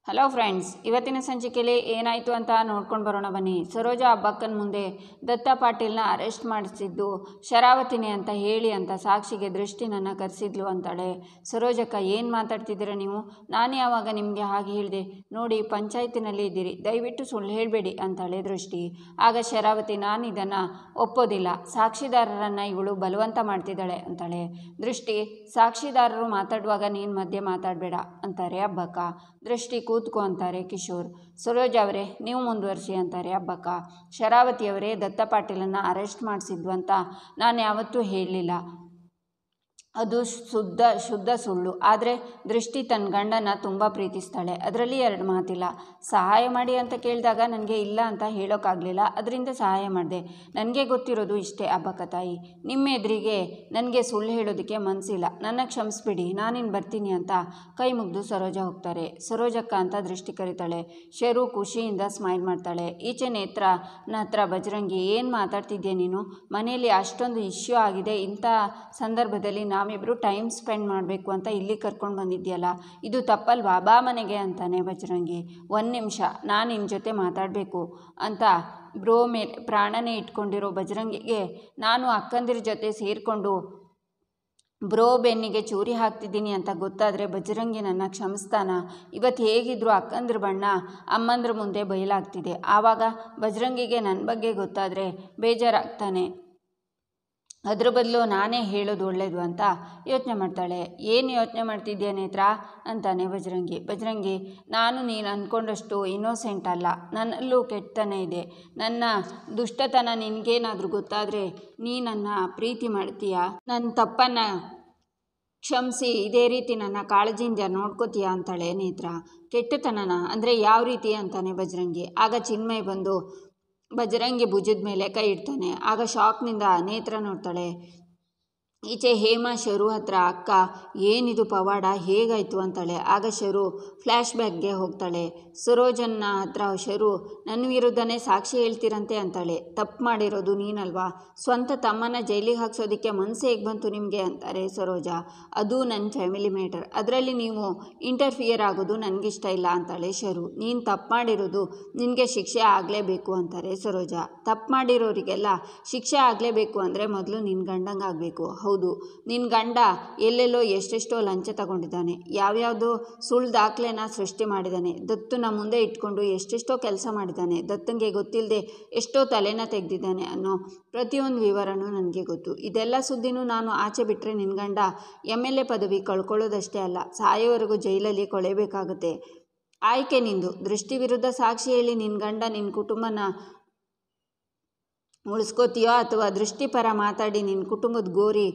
Hello friends, ಇವತ್ತಿನ ಸಂಚಿಕೆಯಲ್ಲಿ ಏನಾಯಿತು ಅಂತ ನೋಡ್ಕೊಂಡು ಬರೋಣ ಬನ್ನಿ. ಸರೋಜಾ ಹಬ್ಬಕ್ಕನ ಮುಂದೆ ದತ್ತ ಪಾಟೀಲ್ನ ಅರೆಸ್ಟ್ ಮಾಡಿಸಿದ್ದು ಶರಾವತಿನೇ ಅಂತ ಹೇಳಿ ಅಂತ ಸಾಕ್ಷಿಗೆ ದೃಷ್ಟಿ ನನ್ನ ಕರೆಸಿದ್ಲು ಅಂತಾಳೆ. ಸರೋಜಕ್ಕ, ಏನು ಮಾತಾಡ್ತಿದ್ದೀರ ನೀವು? ನಾನು ಯಾವಾಗ ನಿಮಗೆ ಹಾಗೆ ಹೇಳಿದೆ? ನೋಡಿ, ಪಂಚಾಯತಿನಲ್ಲಿ ಇದ್ದೀರಿ, ದಯವಿಟ್ಟು ಸುಳ್ಳು ಹೇಳಬೇಡಿ ಅಂತಾಳೆ ದೃಷ್ಟಿ. ಆಗ ಶರಾವತಿ, ನಾನು ಇದನ್ನು ಒಪ್ಪೋದಿಲ್ಲ, ಸಾಕ್ಷಿದಾರರನ್ನು ಇವಳು ಬಲವಂತ ಮಾಡ್ತಿದ್ದಾಳೆ ಅಂತಾಳೆ. ದೃಷ್ಟಿ, ಸಾಕ್ಷಿದಾರರು ಮಾತಾಡುವಾಗ ನೀನು ಮಧ್ಯೆ ಮಾತಾಡಬೇಡ ಅಂತಾರೆ ಹಬ್ಬಕ್ಕ. ದೃಷ್ಟಿ, ಕೂತ್ಕೋ ಅಂತಾರೆ ಕಿಶೋರ್. ಸರೋಜಾ ಅವರೇ, ನೀವು ಮುಂದುವರಿಸಿ ಅಂತಾರೆ ಹಬ್ಬಕ್ಕ. ಶರಾವತಿಯವರೇ, ದತ್ತ ಪಾಟೀಲನ್ನು ಅರೆಸ್ಟ್ ಮಾಡಿಸಿದ್ವು ಅಂತ ನಾನು ಯಾವತ್ತೂ ಹೇಳಲಿಲ್ಲ, ಅದು ಶುದ್ಧ ಸುಳ್ಳು. ಆದರೆ ದೃಷ್ಟಿ ತನ್ನ ಗಂಡನ ತುಂಬ ಪ್ರೀತಿಸ್ತಾಳೆ, ಅದರಲ್ಲಿ ಎರಡು ಮಾತಿಲ್ಲ. ಸಹಾಯ ಮಾಡಿ ಅಂತ ಕೇಳಿದಾಗ ನನಗೆ ಇಲ್ಲ ಅಂತ ಹೇಳೋಕ್ಕಾಗಲಿಲ್ಲ, ಅದರಿಂದ ಸಹಾಯ ಮಾಡಿದೆ. ನನಗೆ ಗೊತ್ತಿರೋದು ಇಷ್ಟೇ ಹಬ್ಬಕ್ಕ ತಾಯಿ, ನಿಮ್ಮ ಎದುರಿಗೆ ನನಗೆ ಸುಳ್ಳು ಹೇಳೋದಕ್ಕೆ ಮನಸ್ಸಿಲ್ಲ, ನನ್ನ ಕ್ಷಮಿಸ್ಬಿಡಿ, ನಾನಿನ್ನು ಬರ್ತೀನಿ ಅಂತ ಕೈ ಮುಗಿದು ಸರೋಜಾ ಹೋಗ್ತಾರೆ. ಸರೋಜಕ್ಕ ಅಂತ ದೃಷ್ಟಿ ಕರೀತಾಳೆ. ಶರು ಖುಷಿಯಿಂದ ಸ್ಮೈಲ್ ಮಾಡ್ತಾಳೆ. ಈಚೆ ನೇತ್ರನ ಹತ್ರ ಬಜರಂಗಿ, ಏನು ಮಾತಾಡ್ತಿದ್ಯಾ ನೀನು? ಮನೆಯಲ್ಲಿ ಅಷ್ಟೊಂದು ಇಶ್ಯೂ ಆಗಿದೆ, ಇಂಥ ಸಂದರ್ಭದಲ್ಲಿ ನಾವಿಬ್ಬರು ಟೈಮ್ ಸ್ಪೆಂಡ್ ಮಾಡಬೇಕು ಅಂತ ಇಲ್ಲಿ ಕರ್ಕೊಂಡು ಬಂದಿದ್ಯಲ್ಲ, ಇದು ತಪ್ಪಲ್ವಾ? ಬಾ ಮನೆಗೆ ಅಂತಾನೆ ಬಜರಂಗಿ. ಒಂದು ನಿಮಿಷ, ನಾನು ನಿನ್ನ ಜೊತೆ ಮಾತಾಡಬೇಕು ಅಂತ ಬ್ರೋ ಮೇಲೆ ಪ್ರಾಣನೇ ಇಟ್ಕೊಂಡಿರೋ ಬಜರಂಗಿಗೆ ನಾನು ಅಕ್ಕಂದಿರ ಜೊತೆ ಸೇರಿಕೊಂಡು ಬ್ರೋ ಬೆನ್ನಿಗೆ ಚೂರಿ ಹಾಕ್ತಿದ್ದೀನಿ ಅಂತ ಗೊತ್ತಾದರೆ ಬಜರಂಗಿ ನನ್ನ ಕ್ಷಮಿಸ್ತಾನ? ಇವತ್ತು ಹೇಗಿದ್ರು ಅಕ್ಕಂದ್ರ ಬಣ್ಣ ಅಮ್ಮಂದ್ರ ಮುಂದೆ ಬಯಲಾಗ್ತಿದೆ, ಆವಾಗ ಬಜರಂಗಿಗೆ ನನ್ನ ಬಗ್ಗೆ ಗೊತ್ತಾದರೆ ಬೇಜಾರಾಗ್ತಾನೆ, ಅದ್ರ ಬದಲು ನಾನೇ ಹೇಳೋದು ಒಳ್ಳೆಯದು ಅಂತ ಯೋಚನೆ ಮಾಡ್ತಾಳೆ. ಏನು ಯೋಚನೆ ಮಾಡ್ತಿದ್ಯಾ ನೇತ್ರ ಅಂತಾನೆ ಬಜರಂಗಿ, ನಾನು ನೀನು ಅಂದ್ಕೊಂಡಷ್ಟು ಇನ್ನೋಸೆಂಟ್ ಅಲ್ಲ, ನನ್ನಲ್ಲೂ ಕೆಟ್ಟತನ ಇದೆ, ನನ್ನ ದುಷ್ಟತನ ನಿನಗೇನಾದರೂ ಗೊತ್ತಾದರೆ ನೀ ನನ್ನ ಪ್ರೀತಿ ಮಾಡ್ತೀಯಾ? ನನ್ನ ತಪ್ಪನ್ನು ಕ್ಷಮಿಸಿ ಇದೇ ರೀತಿ ನನ್ನ ಕಾಳಜಿಯಿಂದ ನೋಡ್ಕೋತೀಯಾ ಅಂತಾಳೆ ನೇತ್ರ. ಕೆಟ್ಟತನನ ಅಂದರೆ ಯಾವ ರೀತಿ ಅಂತಾನೆ ಬಜರಂಗಿ. ಆಗ ಚಿನ್ಮಯ್ ಬಂದು ಬಜರಂಗಿ ಭುಜದ ಮೇಲೆ ಕೈ ಇಡ್ತಾನೆ. ಆಗ ಶಾಕ್ನಿಂದ ನೇತ್ರ ನೋಡ್ತಾಳೆ. ಈಚೆ ಹೇಮಾ ಶರು ಹತ್ರ, ಅಕ್ಕ ಏನಿದು ಪವಾಡ, ಹೇಗಾಯಿತು ಅಂತಾಳೆ. ಆಗ ಶರು ಫ್ಲ್ಯಾಶ್ ಬ್ಯಾಕ್ಗೆ ಹೋಗ್ತಾಳೆ. ಸರೋಜನ್ನ ಹತ್ರ ಶರು, ನನ್ನ ವಿರುದ್ಧನೇ ಸಾಕ್ಷಿ ಹೇಳ್ತೀರಂತೆ ಅಂತಾಳೆ. ತಪ್ಪು ಮಾಡಿರೋದು ನೀನಲ್ವಾ, ಸ್ವಂತ ತಮ್ಮನ ಜೈಲಿಗೆ ಹಾಕ್ಸೋದಕ್ಕೆ ಮನಸ್ಸು ಹೇಗೆ ಬಂತು ನಿಮಗೆ ಅಂತಾರೆ ಸರೋಜಾ. ಅದು ನನ್ನ ಫ್ಯಾಮಿಲಿ ಮ್ಯಾಟರ್, ಅದರಲ್ಲಿ ನೀವು ಇಂಟರ್ಫಿಯರ್ ಆಗೋದು ನನಗಿಷ್ಟ ಇಲ್ಲ ಅಂತಾಳೆ ಶರು. ನೀನು ತಪ್ಪು ಮಾಡಿರೋದು ನಿನಗೆ ಶಿಕ್ಷೆ ಆಗಲೇಬೇಕು ಅಂತಾರೆ ಸರೋಜಾ. ತಪ್ಪು ಮಾಡಿರೋರಿಗೆಲ್ಲ ಶಿಕ್ಷೆ ಆಗಲೇಬೇಕು ಅಂದರೆ ಮೊದಲು ನಿನ್ನ ಗಂಡಂಗೆ ಆಗಬೇಕು. ಹೌದು, ನಿನ್ನ ಗಂಡ ಎಲ್ಲೆಲ್ಲೋ ಎಷ್ಟೆಷ್ಟೋ ಲಂಚ ತಗೊಂಡಿದ್ದಾನೆ, ಯಾವ್ಯಾವುದೋ ಸುಳ್ಳು ದಾಖಲೆನ ಸೃಷ್ಟಿ ಮಾಡಿದ್ದಾನೆ, ದತ್ತನ ಮುಂದೆ ಇಟ್ಕೊಂಡು ಎಷ್ಟೆಷ್ಟೋ ಕೆಲಸ ಮಾಡಿದ್ದಾನೆ, ದತ್ತಂಗೆ ಗೊತ್ತಿಲ್ಲದೆ ಎಷ್ಟೋ ತಲೆನ ತೆಗೆದಿದ್ದಾನೆ ಅನ್ನೋ ಪ್ರತಿಯೊಂದು ವಿವರನೂ ನನಗೆ ಗೊತ್ತು. ಇದೆಲ್ಲ ಸುದ್ದಿನೂ ನಾನು ಆಚೆ ಬಿಟ್ಟರೆ ನಿನ್ನ ಗಂಡ MLA ಪದವಿ ಕಳ್ಕೊಳ್ಳೋದಷ್ಟೇ ಅಲ್ಲ, ಸಾಯೋವರೆಗೂ ಜೈಲಲ್ಲಿ ಕೊಳೆಯಬೇಕಾಗುತ್ತೆ. ಆಯ್ಕೆ ನಿಂದು. ದೃಷ್ಟಿ ವಿರುದ್ಧ ಸಾಕ್ಷಿ ಹೇಳಿ ನಿನ್ನ ಗಂಡ ನಿನ್ನ ಕುಟುಂಬನ ಉಳಿಸ್ಕೋತೀಯೋ ಅಥವಾ ದೃಷ್ಟಿ ಪರ ಮಾತಾಡಿ ನಿನ್ನ ಕುಟುಂಬದ ಗೋರಿ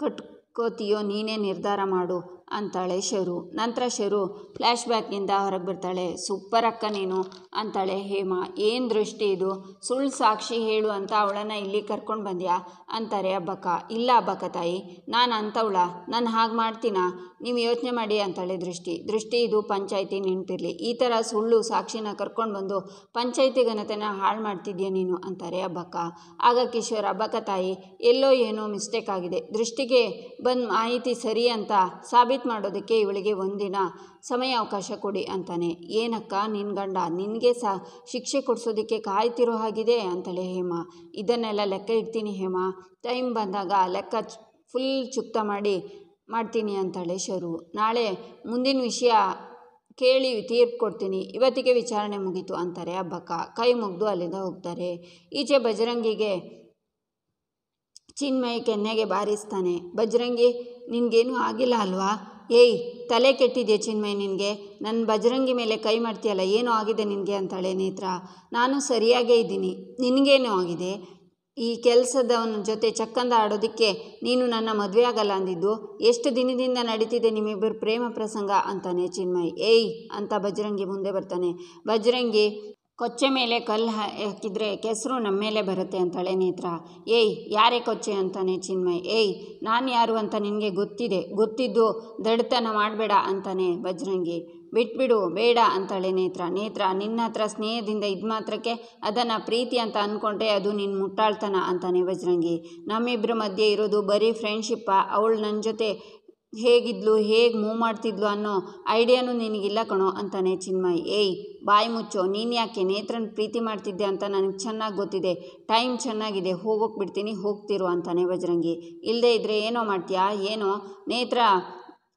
ಕಟ್ಕೋತೀಯೋ ನೀನೇ ನಿರ್ಧಾರ ಮಾಡು ಅಂತಾಳೆ ಶರು. ನಂತರ ಶರು ಫ್ಲ್ಯಾಶ್ ಬ್ಯಾಕ್ನಿಂದ ಹೊರಗೆ ಬರ್ತಾಳೆ. ಸೂಪರ್ ಅಕ್ಕ ನೀನು ಅಂತಾಳೆ ಹೇಮಾ. ಏನು ದೃಷ್ಟಿ ಇದು, ಸುಳ್ಳು ಸಾಕ್ಷಿ ಹೇಳು ಅಂತ ಅವಳನ್ನು ಇಲ್ಲಿ ಕರ್ಕೊಂಡು ಬಂದ್ಯಾ ಅಂತಾರೆ ಹಬ್ಬಕ್ಕ. ಇಲ್ಲ ಹಬ್ಬಕ್ಕ ತಾಯಿ, ನಾನು ಅಂಥವಳ, ನಾನು ಹಾಗೆ ಮಾಡ್ತೀನಾ? ನೀವು ಯೋಚನೆ ಮಾಡಿ ಅಂತಾಳೆ ದೃಷ್ಟಿ, ಇದು ಪಂಚಾಯಿತಿ ನೆನಪಿರಲಿ, ಈ ಥರ ಸುಳ್ಳು ಸಾಕ್ಷಿನ ಕರ್ಕೊಂಡು ಬಂದು ಪಂಚಾಯಿತಿ ಘನತೆನ ಹಾಳು ಮಾಡ್ತಿದ್ಯಾ ನೀನು ಅಂತಾರೆ ಹಬ್ಬಕ್ಕ. ಆಗ ಕಿಶೋರ್, ಹಬ್ಬಕ್ಕ ತಾಯಿ, ಎಲ್ಲೋ ಏನೋ ಮಿಸ್ಟೇಕ್ ಆಗಿದೆ, ದೃಷ್ಟಿಗೆ ಬಂದ ಮಾಹಿತಿ ಸರಿ ಅಂತ ಸಾಬೀತು ಮಾಡೋದಕ್ಕೆ ಇವಳಿಗೆ ಒಂದಿನ ಸಮಯ ಅವಕಾಶ ಕೊಡಿ ಅಂತಾನೆ. ಏನಕ್ಕ, ನಿನ್ನ ಗಂಡ ನಿನಗೆ ಶಿಕ್ಷೆ ಕೊಡಿಸೋದಕ್ಕೆ ಕಾಯ್ತಿರೋ ಹಾಗಿದೆ ಅಂತಾಳೆ ಹೇಮಾ. ಇದನ್ನೆಲ್ಲ ಲೆಕ್ಕ ಇಡ್ತೀನಿ ಹೇಮಾ, ಟೈಮ್ ಬಂದಾಗ ಲೆಕ್ಕ ಫುಲ್ ಚುಕ್ತ ಮಾಡ್ತೀನಿ ಅಂತಾಳೆ ಶರು. ನಾಳೆ ಮುಂದಿನ ವಿಷಯ ಕೇಳಿ ತೀರ್ಪು ಕೊಡ್ತೀನಿ, ಇವತ್ತಿಗೆ ವಿಚಾರಣೆ ಮುಗೀತು ಅಂತಾರೆ ಹಬ್ಬಕ್ಕ. ಕೈ ಮುಗಿದು ಅಲ್ಲಿಂದ ಹೋಗ್ತಾರೆ. ಈಚೆ ಬಜರಂಗಿಗೆ ಚಿನ್ಮಯ್ ಕೆನ್ನೆಗೆ ಬಾರಿಸ್ತಾನೆ. ಬಜರಂಗಿ, ನಿನಗೇನು ಆಗಿಲ್ಲ ಅಲ್ವಾ? ಏಯ್, ತಲೆ ಕೆಟ್ಟಿದೆಯಾ ಚಿನ್ಮಯ್ ನಿನಗೆ? ನನ್ನ ಬಜರಂಗಿ ಮೇಲೆ ಕೈ ಮಾಡ್ತೀಯಲ್ಲ, ಏನೋ ಆಗಿದೆ ನಿನಗೆ ಅಂತಾಳೆ ನೇತ್ರ. ನಾನು ಸರಿಯಾಗೇ ಇದ್ದೀನಿ, ನಿನಗೇನೋ ಆಗಿದೆ? ಈ ಕೆಲಸದವನ ಜೊತೆ ಚಕ್ಕಂದ ಆಡೋದಕ್ಕೆ ನೀನು ನನ್ನ ಮದುವೆ ಆಗಲ್ಲ ಅಂದಿದ್ದು? ಎಷ್ಟು ದಿನದಿಂದ ನಡೀತಿದೆ ನಿಮ್ಮಿಬ್ಬರು ಪ್ರೇಮ ಪ್ರಸಂಗ ಅಂತಾನೆ ಚಿನ್ಮಯ್. ಏಯ್ ಅಂತ ಬಜರಂಗಿ ಮುಂದೆ ಬರ್ತಾನೆ. ಬಜರಂಗಿ, ಕೊಚ್ಚೆ ಮೇಲೆ ಕಲ್ಲು ಹಾಕಿದರೆ ಕೆಸರು ನಮ್ಮ ಮೇಲೆ ಬರುತ್ತೆ ಅಂತಾಳೆ ನೇತ್ರ. ಏಯ್, ಯಾರೇ ಕೊಚ್ಚೆ ಅಂತಾನೆ ಚಿನ್ಮಯ್. ಏಯ್, ನಾನು ಯಾರು ಅಂತ ನಿನಗೆ ಗೊತ್ತಿದ್ದು ದಡ್ತನ ಮಾಡಬೇಡ ಅಂತಾನೆ ಬಜರಂಗಿ. ಬಿಟ್ಬಿಡು, ಬೇಡ ಅಂತಾಳೆ ನೇತ್ರ. ನಿನ್ನ ಹತ್ರ ಸ್ನೇಹದಿಂದ ಇದು ಮಾತ್ರಕ್ಕೆ ಅದನ್ನು ಪ್ರೀತಿ ಅಂತ ಅಂದ್ಕೊಂಡ್ರೆ ಅದು ನಿನ್ನ ಮುಟ್ಟಾಳ್ತನ ಅಂತಾನೆ ಬಜರಂಗಿ. ನಮ್ಮಿಬ್ಬರ ಮಧ್ಯೆ ಇರೋದು ಬರೀ ಫ್ರೆಂಡ್ಶಿಪ್ಪ, ಅವಳು ನನ್ನ ಜೊತೆ ಹೇಗಿದ್ಲು, ಹೇಗೆ ಮೂವ್ ಮಾಡ್ತಿದ್ಲು ಅನ್ನೋ ಐಡಿಯಾನು ನಿನಗಿಲ್ಲ ಕಣೋ ಅಂತಾನೆ ಚಿನ್ಮಯ್. ಏಯ್ ಬಾಯಿ ಮುಚ್ಚೋ, ನೀನು ಯಾಕೆ ನೇತ್ರನ ಪ್ರೀತಿ ಮಾಡ್ತಿದ್ದೆ ಅಂತ ನನಗೆ ಚೆನ್ನಾಗಿ ಗೊತ್ತಿದೆ. ಟೈಮ್ ಚೆನ್ನಾಗಿದೆ, ಹೋಗೋಕೆ ಬಿಡ್ತೀನಿ, ಹೋಗ್ತಿರು ಅಂತಾನೆ ಬಜರಂಗಿ. ಇಲ್ಲದೇ ಇದ್ದರೆ ಏನೋ ಮಾಡ್ತೀಯಾ? ಏನೋ ನೇತ್ರ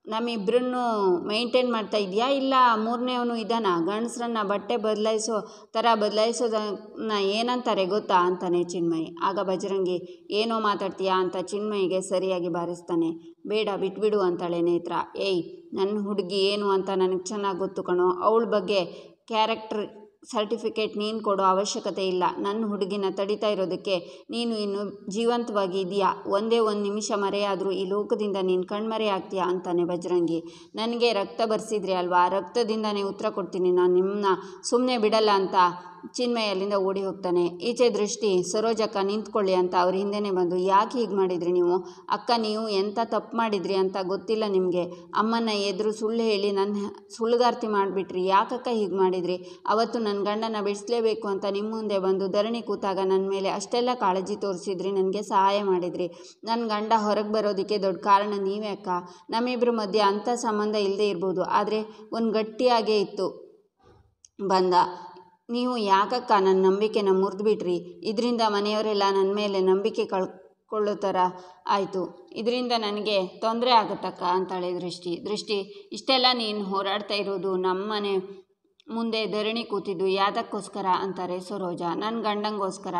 ನಮ್ಮಿಬ್ಬರನ್ನು ಮೇಂಟೈನ್ ಮಾಡ್ತಾ ಇದೆಯಾ, ಇಲ್ಲ ಮೂರನೇವನು ಇದ್ದಾನ? ಗಂಡಸ್ರನ್ನ ಬಟ್ಟೆ ಬದಲಾಯಿಸೋ ಥರ ಬದಲಾಯಿಸೋದನ್ನ ಏನಂತಾರೆ ಗೊತ್ತಾ ಅಂತಾನೆ ಚಿನ್ಮಯ್. ಆಗ ಬಜರಂಗಿ ಏನೋ ಮಾತಾಡ್ತೀಯಾ ಅಂತ ಚಿನ್ಮಯ್ಗೆ ಸರಿಯಾಗಿ ಬಾರಿಸ್ತಾನೆ. ಬೇಡ ಬಿಟ್ಬಿಡು ಅಂತಾಳೆ ನೇತ್ರ. ಏಯ್ ನನ್ನ ಹುಡುಗಿ ಏನು ಅಂತ ನನಗೆ ಚೆನ್ನಾಗಿ ಗೊತ್ತು ಕಣೋ. ಅವಳ ಬಗ್ಗೆ ಕ್ಯಾರೆಕ್ಟರ್ ಸರ್ಟಿಫಿಕೇಟ್ ನೀನು ಕೊಡೋ ಅವಶ್ಯಕತೆ ಇಲ್ಲ. ನನ್ನ ಹುಡುಗಿನ ತಡಿತಾ ಇರೋದಕ್ಕೆ ನೀನು ಇನ್ನು ಜೀವಂತವಾಗಿ ಇದೆಯಾ? ಒಂದೇ ಒಂದು ನಿಮಿಷ ಮರೆಯಾದರೂ ಈ ಲೋಕದಿಂದ ನೀನು ಕಣ್ಮರೆ ಆಗ್ತೀಯಾ ಅಂತಾನೆ ಬಜರಂಗಿ. ನನಗೆ ರಕ್ತ ಬರ್ಸಿದ್ರಿ ಅಲ್ವಾ, ರಕ್ತದಿಂದನೇ ಉತ್ತರ ಕೊಡ್ತೀನಿ, ನಾನು ನಿಮ್ಮನ್ನ ಸುಮ್ಮನೆ ಬಿಡಲ್ಲ ಅಂತ ಚಿನ್ಮಯ್ ಅಲ್ಲಿಂದ ಓಡಿ ಹೋಗ್ತಾನೆ. ಈಚೆ ದೃಷ್ಟಿ ಸರೋಜಕ್ಕ ನಿಂತ್ಕೊಳ್ಳಿ ಅಂತ ಅವ್ರ ಹಿಂದೆನೇ ಬಂದು, ಯಾಕೆ ಹೀಗೆ ಮಾಡಿದ್ರಿ ನೀವು? ಅಕ್ಕ ನೀವು ಎಂಥ ತಪ್ಪು ಮಾಡಿದ್ರಿ ಅಂತ ಗೊತ್ತಿಲ್ಲ ನಿಮಗೆ. ಅಮ್ಮನ ಎದುರು ಸುಳ್ಳು ಹೇಳಿ ನನ್ನ ಸುಳ್ಳುಗಾರ್ತಿ ಮಾಡಿಬಿಟ್ರಿ. ಯಾಕಕ್ಕ ಹೀಗೆ ಮಾಡಿದ್ರಿ? ಅವತ್ತು ನನ್ನ ಗಂಡನ ಬಿಡಿಸ್ಲೇಬೇಕು ಅಂತ ನಿಮ್ಮ ಮುಂದೆ ಬಂದು ಧರಣಿ ಕೂತಾಗ ನನ್ನ ಮೇಲೆ ಅಷ್ಟೆಲ್ಲ ಕಾಳಜಿ ತೋರಿಸಿದ್ರಿ, ನನಗೆ ಸಹಾಯ ಮಾಡಿದ್ರಿ. ನನ್ನ ಗಂಡ ಹೊರಗೆ ಬರೋದಕ್ಕೆ ದೊಡ್ಡ ಕಾರಣ ನೀವೇ ಅಕ್ಕ. ನಮ್ಮಿಬ್ಬರ ಮಧ್ಯೆ ಅಂಥ ಸಂಬಂಧ ಇಲ್ಲದೆ ಇರ್ಬೋದು, ಆದರೆ ಒಂದು ಗಟ್ಟಿಯಾಗೇ ಇತ್ತು ಬಂದ. ನೀವು ಯಾಕಕ್ಕ ನನ್ನ ನಂಬಿಕೆನ ಮುರಿದ್ಬಿಟ್ರಿ? ಇದರಿಂದ ಮನೆಯವರೆಲ್ಲ ನನ್ನ ಮೇಲೆ ನಂಬಿಕೆ ಕಳ್ಕೊಳ್ಳೋ ಥರ ಆಯಿತು. ಇದರಿಂದ ನನಗೆ ತೊಂದರೆ ಆಗುತ್ತಕ್ಕ ಅಂತಾಳೆ ದೃಷ್ಟಿ. ಇಷ್ಟೆಲ್ಲ ನೀನು ಹೋರಾಡ್ತಾ ಇರೋದು, ನಮ್ಮನೆ ಮುಂದೆ ಧರಣಿ ಕೂತಿದ್ದು ಯಾತಕ್ಕೋಸ್ಕರ ಅಂತಾರೆ ಸರೋಜ. ನನ್ನ ಗಂಡಂಗೋಸ್ಕರ,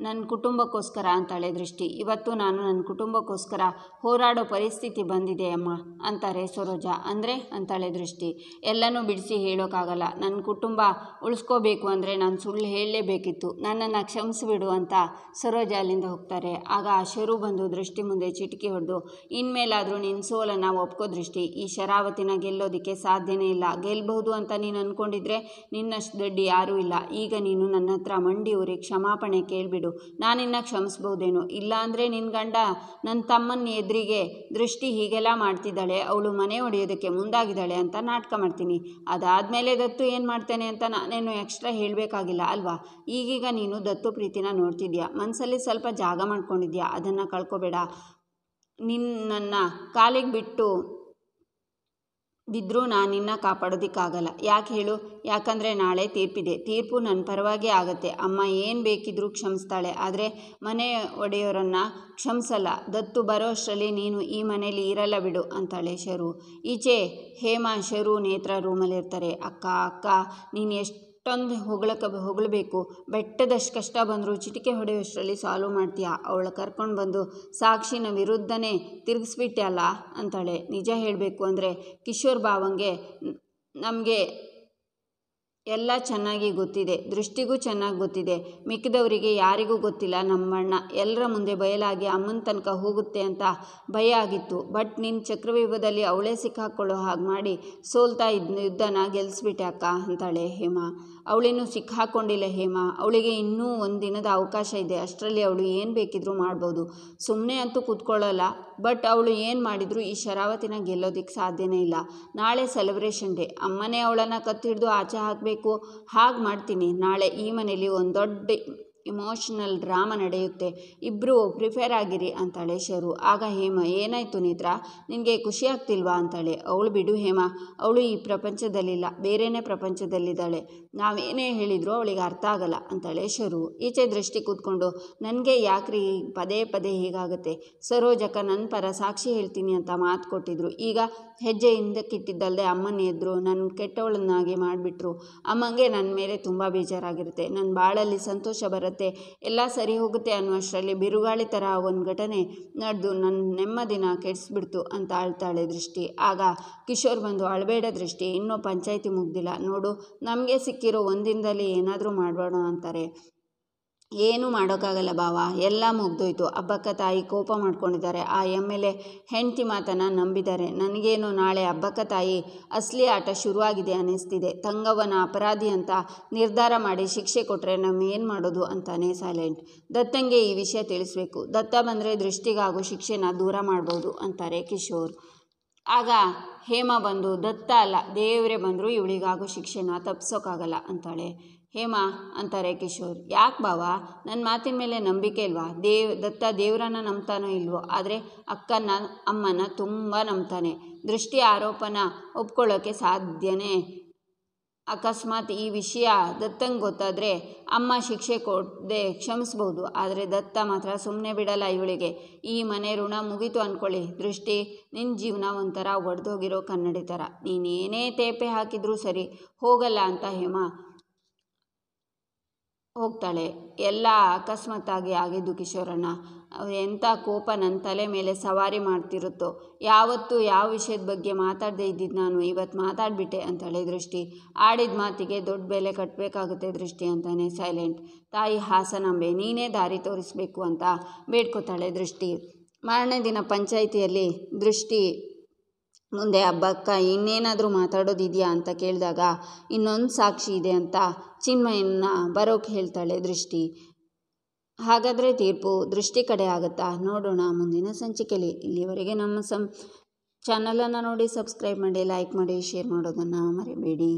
ನನ್ನ ಕುಟುಂಬಕ್ಕೋಸ್ಕರ ಅಂತಾಳೆ ದೃಷ್ಟಿ. ಇವತ್ತು ನಾನು ನನ್ನ ಕುಟುಂಬಕ್ಕೋಸ್ಕರ ಹೋರಾಡೋ ಪರಿಸ್ಥಿತಿ ಬಂದಿದೆ ಅಮ್ಮ ಅಂತಾರೆ ಸರೋಜ. ಅಂದರೆ ಅಂತಾಳೆ ದೃಷ್ಟಿ. ಎಲ್ಲನೂ ಬಿಡಿಸಿ ಹೇಳೋಕ್ಕಾಗಲ್ಲ. ನನ್ನ ಕುಟುಂಬ ಉಳಿಸ್ಕೋಬೇಕು ಅಂದರೆ ನಾನು ಸುಳ್ಳು ಹೇಳಲೇಬೇಕಿತ್ತು. ನನ್ನನ್ನು ಕ್ಷಮಿಸಿಬಿಡು ಅಂತ ಸರೋಜ ಅಲ್ಲಿಂದ ಹೋಗ್ತಾರೆ. ಆಗ ಶರು ಬಂದು ದೃಷ್ಟಿ ಮುಂದೆ ಚಿಟಿಕೆ ಹೊಡೆದು, ಇನ್ಮೇಲಾದರೂ ನಿನ್ನ ಸೋಲನ್ನು ಒಪ್ಕೋ ದೃಷ್ಟಿ. ಈ ಶರಾವತಿನ ಗೆಲ್ಲೋದಕ್ಕೆ ಸಾಧ್ಯನೇ ಇಲ್ಲ. ಗೆಲ್ಲಬಹುದು ಅಂತ ನೀನು ಅಂದ್ಕೊಂಡಿದ್ರೆ ನಿನ್ನಷ್ಟು ದಡ್ಡಿ ಯಾರೂ ಇಲ್ಲ. ಈಗ ನೀನು ನನ್ನ ಹತ್ರ ಮಂಡಿ ಊರಿ ಕ್ಷಮಾಪಣೆ ಕೇಳಿಬಿಡು, ನಾನಿನ್ನ ಕ್ಷಮಿಸ್ಬೋದೇನು. ಇಲ್ಲ ಅಂದರೆ ನಿನ್ನ ಗಂಡ ನನ್ನ ತಮ್ಮನ ಎದುರಿಗೆ ದೃಷ್ಟಿ ಹೀಗೆಲ್ಲ ಮಾಡ್ತಿದ್ದಾಳೆ, ಅವಳು ಮನೆ ಹೊಡೆಯೋದಕ್ಕೆ ಮುಂದಾಗಿದ್ದಾಳೆ ಅಂತ ನಾಟಕ ಮಾಡ್ತೀನಿ. ಅದಾದಮೇಲೆ ದತ್ತು ಏನು ಮಾಡ್ತೇನೆ ಅಂತ ನಾನೇನು ಎಕ್ಸ್ಟ್ರಾ ಹೇಳಬೇಕಾಗಿಲ್ಲ ಅಲ್ವಾ? ಈಗೀಗ ನೀನು ದತ್ತು ಪ್ರೀತಿನ ನೋಡ್ತಿದ್ಯಾ, ಮನಸ್ಸಲ್ಲಿ ಸ್ವಲ್ಪ ಜಾಗ ಮಾಡ್ಕೊಂಡಿದ್ಯಾ, ಅದನ್ನು ಕಳ್ಕೊಬೇಡ. ನಿನ್ನನ್ನು ಕಾಲಿಗೆ ಬಿಟ್ಟು ಬಿದ್ದರೂ ನಾನು ನಿನ್ನ ಕಾಪಾಡೋದಕ್ಕಾಗಲ್ಲ. ಯಾಕೆ ಹೇಳು? ಯಾಕಂದರೆ ನಾಳೆ ತೀರ್ಪಿದೆ. ತೀರ್ಪು ನನ್ನ ಪರವಾಗೇ ಆಗುತ್ತೆ. ಅಮ್ಮ ಏನು ಬೇಕಿದ್ರೂ ಕ್ಷಮಿಸ್ತಾಳೆ, ಆದರೆ ಮನೆ ಒಡೆಯೋರನ್ನು ಕ್ಷಮಿಸಲ್ಲ. ದತ್ತು ಬರೋ ಅಷ್ಟರಲ್ಲಿ ನೀನು ಈ ಮನೇಲಿ ಇರಲ್ಲ ಬಿಡು ಅಂತಾಳೆ ಶರು. ಈಚೆ ಹೇಮಾ ಶರು ನೇತ್ರ ರೂಮಲ್ಲಿರ್ತಾರೆ. ಅಕ್ಕ ನೀನು ಎಷ್ಟೊಂದು ಹೊಗಳಬೇಕು, ಬೆಟ್ಟದಷ್ಟು ಕಷ್ಟ ಬಂದರೂ ಚಿಟಿಕೆ ಹೊಡೆಯೋಷ್ಟರಲ್ಲಿ ಸಾಲ್ವ್ ಮಾಡ್ತೀಯಾ? ಅವಳ ಕರ್ಕೊಂಡು ಬಂದು ಸಾಕ್ಷಿನ ವಿರುದ್ಧನೇ ತಿರುಗಿಸ್ಬಿಟ್ಟೆ ಅಲ್ಲ ಅಂತಾಳೆ. ನಿಜ ಹೇಳಬೇಕು ಅಂದರೆ ಕಿಶೋರ್ ಬಾವಂಗೆ ನಮಗೆ ಎಲ್ಲ ಚೆನ್ನಾಗಿ ಗೊತ್ತಿದೆ, ದೃಷ್ಟಿಗೂ ಚೆನ್ನಾಗಿ ಗೊತ್ತಿದೆ. ಮಿಕ್ಕಿದವರಿಗೆ ಯಾರಿಗೂ ಗೊತ್ತಿಲ್ಲ. ನಮ್ಮಣ್ಣ ಎಲ್ಲರ ಮುಂದೆ ಬಯಲಾಗಿ ಅಮ್ಮನ ತನಕ ಹೋಗುತ್ತೆ ಅಂತ ಭಯ ಆಗಿತ್ತು. ಬಟ್ ನಿನ್ನ ಚಕ್ರವ್ಯೂಹದಲ್ಲಿ ಅವಳೇ ಸಿಕ್ಕಾಕೊಳ್ಳೋ ಹಾಗೆ ಮಾಡಿ ಸೋಲ್ತಾ ಯುದ್ಧನ ಗೆಲ್ಲಿಸ್ಬಿಟ್ಟೆ ಅಕ್ಕ ಅಂತಾಳೆ ಹೇಮಾ. ಅವಳಿನ್ನೂ ಸಿಕ್ಕಾಕೊಂಡಿಲ್ಲ ಹೇಮಾ, ಅವಳಿಗೆ ಇನ್ನೂ ಒಂದು ದಿನದ ಅವಕಾಶ ಇದೆ. ಅಷ್ಟರಲ್ಲಿ ಅವಳು ಏನು ಬೇಕಿದ್ರೂ ಮಾಡ್ಬೋದು. ಸುಮ್ಮನೆ ಅಂತೂ ಕೂತ್ಕೊಳ್ಳಲ್ಲ. ಬಟ್ ಅವಳು ಏನು ಮಾಡಿದರೂ ಈ ಶರಾವತಿನ ಗೆಲ್ಲೋದಕ್ಕೆ ಸಾಧ್ಯನೇ ಇಲ್ಲ. ನಾಳೆ ಸೆಲೆಬ್ರೇಷನ್ ಡೇ, ಅಮ್ಮನೇ ಅವಳನ್ನು ಕತ್ತಿಡ್ದು ಆಚೆ ಹಾಕಬೇಕು. ಹಾಗೆ ಮಾಡ್ತೀನಿ. ನಾಳೆ ಈ ಮನೇಲಿ ಒಂದು ದೊಡ್ಡ ಇಮೋಷನಲ್ ಡ್ರಾಮಾ ನಡೆಯುತ್ತೆ. ಇಬ್ಬರು ಪ್ರಿಪೇರ್ ಆಗಿರಿ ಅಂತಾಳೆ ಶರು. ಆಗ ಹೇಮಾ, ಏನಾಯಿತು ನೇತ್ರ, ನಿನಗೆ ಖುಷಿ ಆಗ್ತಿಲ್ವಾ ಅಂತಾಳೆ. ಅವಳು ಬಿಡು ಹೇಮಾ, ಅವಳು ಈ ಪ್ರಪಂಚದಲ್ಲಿಲ್ಲ, ಬೇರೆಯೇ ಪ್ರಪಂಚದಲ್ಲಿದ್ದಾಳೆ. ನಾವೇನೇ ಹೇಳಿದರೂ ಅವಳಿಗೆ ಅರ್ಥ ಆಗಲ್ಲ ಅಂತಾಳೆ ಶರು. ಈಚೆ ದೃಷ್ಟಿ ಕೂತ್ಕೊಂಡು, ನನಗೆ ಯಾಕ್ರಿ ಪದೇ ಪದೇ ಹೀಗಾಗುತ್ತೆ? ಸರೋಜಕ್ಕ ನನ್ನ ಪರ ಸಾಕ್ಷಿ ಹೇಳ್ತೀನಿ ಅಂತ ಮಾತು ಕೊಟ್ಟಿದ್ರು. ಈಗ ಹೆಜ್ಜೆ ಹಿಂದಕ್ಕಿಟ್ಟಿದ್ದಲ್ಲದೆ ಅಮ್ಮನ ಎದುರು ನನ್ನ ಕೆಟ್ಟವಳನ್ನಾಗಿ ಮಾಡಿಬಿಟ್ರು. ಅಮ್ಮಂಗೆ ನನ್ನ ಮೇಲೆ ತುಂಬ ಬೇಜಾರಾಗಿರುತ್ತೆ. ನನ್ನ ಬಾಳಲ್ಲಿ ಸಂತೋಷ ಬರುತ್ತೆ, ಎಲ್ಲ ಸರಿ ಹೋಗುತ್ತೆ ಅನ್ನುವಷ್ಟರಲ್ಲಿ ಬಿರುಗಾಳಿ ಥರ ಒಂದು ಘಟನೆ ನಡೆದು ನನ್ನ ನೆಮ್ಮದಿನ ಕೆಡಿಸ್ಬಿಡ್ತು ಅಂತ ಅಳ್ತಾಳೆ ದೃಷ್ಟಿ. ಆಗ ಕಿಶೋರ್ ಬಂದು, ಅಳಬೇಡ ದೃಷ್ಟಿ, ಇನ್ನೂ ಪಂಚಾಯಿತಿ ಮುಗ್ದಿಲ್ಲ ನೋಡು, ನಮಗೆ ಸಿಕ್ಕಿರೋ ಒಂದಿನದಲ್ಲಿ ಏನಾದರೂ ಮಾಡಬೇಡ ಅಂತಾರೆ. ಏನೂ ಮಾಡೋಕ್ಕಾಗಲ್ಲ ಬಾವ, ಎಲ್ಲ ಮುಗ್ದೋಯ್ತು. ಹಬ್ಬಕ್ಕ ತಾಯಿ ಕೋಪ ಮಾಡ್ಕೊಂಡಿದ್ದಾರೆ. ಆ ಎಮ್ಮೆಲೆ ಹೆಂಡತಿ ಮಾತನ್ನು ನಂಬಿದ್ದಾರೆ. ನನಗೇನು ನಾಳೆ ಹಬ್ಬಕ್ಕ ತಾಯಿ ಅಸಲಿ ಆಟ ಶುರುವಾಗಿದೆ ಅನ್ನಿಸ್ತಿದೆ. ತಂಗವ್ವನ ಅಪರಾಧಿ ಅಂತ ನಿರ್ಧಾರ ಮಾಡಿ ಶಿಕ್ಷೆ ಕೊಟ್ಟರೆ ಏನು ಮಾಡೋದು ಅಂತಾನೆ ಸೈಲೆಂಟ್. ದತ್ತಂಗೆ ಈ ವಿಷಯ ತಿಳಿಸ್ಬೇಕು. ದತ್ತ ಬಂದರೆ ದೃಷ್ಟಿಗಾಗೋ ಶಿಕ್ಷೆನ ದೂರ ಮಾಡ್ಬೋದು ಅಂತಾರೆ ಕಿಶೋರ್. ಆಗ ಹೇಮ ಬಂದು ದತ್ತ ಅಲ್ಲ ದೇವರೇ ಬಂದರೂ ಇವಳಿಗಾಗೋ ಶಿಕ್ಷೆನ ತಪ್ಪಿಸೋಕ್ಕಾಗಲ್ಲ ಅಂತಾಳೆ. ಹೇಮ ಅಂತಾರೆ ಕಿಶೋರ್. ಯಾಕೆ ಬಾವ, ನನ್ನ ಮಾತಿನ ಮೇಲೆ ನಂಬಿಕೆ ಇಲ್ವಾ? ದತ್ತ ದೇವರನ್ನ ನಂಬ್ತಾನೋ ಇಲ್ವೋ, ಆದರೆ ಅಕ್ಕನ ಅಮ್ಮನ ತುಂಬ ನಂಬ್ತಾನೆ. ದೃಷ್ಟಿ ಆರೋಪನ ಒಪ್ಕೊಳ್ಳೋಕ್ಕೆ ಸಾಧ್ಯನೇ. ಅಕಸ್ಮಾತ್ ಈ ವಿಷಯ ದತ್ತಂಗೆ ಗೊತ್ತಾದರೆ ಅಮ್ಮ ಶಿಕ್ಷೆ ಕೊಡದೆ ಕ್ಷಮಿಸ್ಬೋದು, ಆದರೆ ದತ್ತ ಮಾತ್ರ ಸುಮ್ಮನೆ ಬಿಡಲ್ಲ ಇವಳಿಗೆ. ಈ ಮನೆ ಋಣ ಮುಗೀತು ಅಂದ್ಕೊಳ್ಳಿ. ದೃಷ್ಟಿ, ನಿನ್ನ ಜೀವನ ಒಂಥರ ಒಡೆದೋಗಿರೋ ಕನ್ನಡಿ ಥರ. ನೀನೇನೇ ತೇಪೆ ಹಾಕಿದ್ರೂ ಸರಿ ಹೋಗಲ್ಲ ಅಂತ ಹೇಮ ಹೋಗ್ತಾಳೆ. ಎಲ್ಲ ಅಕಸ್ಮಾತ್ತಾಗಿ ಆಗಿದ್ದು ಕಿಶೋರಣ್ಣ. ಎಂಥ ಕೋಪ ನನ್ನ ತಲೆ ಮೇಲೆ ಸವಾರಿ ಮಾಡ್ತಿರುತ್ತೋ. ಯಾವತ್ತೂ ಯಾವ ವಿಷಯದ ಬಗ್ಗೆ ಮಾತಾಡದೇ ಇದ್ದಿದ್ದು ನಾನು ಇವತ್ತು ಮಾತಾಡಿಬಿಟ್ಟೆ ಅಂತಾಳೆ ದೃಷ್ಟಿ. ಆಡಿದ ಮಾತಿಗೆ ದೊಡ್ಡ ಬೆಲೆ ಕಟ್ಟಬೇಕಾಗುತ್ತೆ ದೃಷ್ಟಿ ಅಂತಾನೆ ಸೈಲೆಂಟ್. ತಾಯಿ ಹಾಸನಾಂಬೆ, ನೀನೇ ದಾರಿ ತೋರಿಸ್ಬೇಕು ಅಂತ ಬೇಡ್ಕೋತಾಳೆ ದೃಷ್ಟಿ. ಮಾರನೇ ದಿನ ಪಂಚಾಯಿತಿಯಲ್ಲಿ ದೃಷ್ಟಿ ಮುಂದೆ ಹಬ್ಬಕ್ಕ ಇನ್ನೇನಾದರೂ ಮಾತಾಡೋದಿದೆಯಾ ಅಂತ ಕೇಳಿದಾಗ ಇನ್ನೊಂದು ಸಾಕ್ಷಿ ಇದೆ ಅಂತ ಚಿನ್ಮಯನ್ನ ಬರೋಕ್ಕೆ ಹೇಳ್ತಾಳೆ ದೃಷ್ಟಿ. ಹಾಗಾದರೆ ತೀರ್ಪು ದೃಷ್ಟಿ ಕಡೆ ಆಗುತ್ತಾ? ನೋಡೋಣ ಮುಂದಿನ ಸಂಚಿಕೆಯಲ್ಲಿ. ಇಲ್ಲಿವರೆಗೆ ನಮ್ಮ ಚಾನಲನ್ನು ನೋಡಿ ಸಬ್ಸ್ಕ್ರೈಬ್ ಮಾಡಿ, ಲೈಕ್ ಮಾಡಿ, ಶೇರ್ ಮಾಡೋದನ್ನು ಮರಿಬೇಡಿ.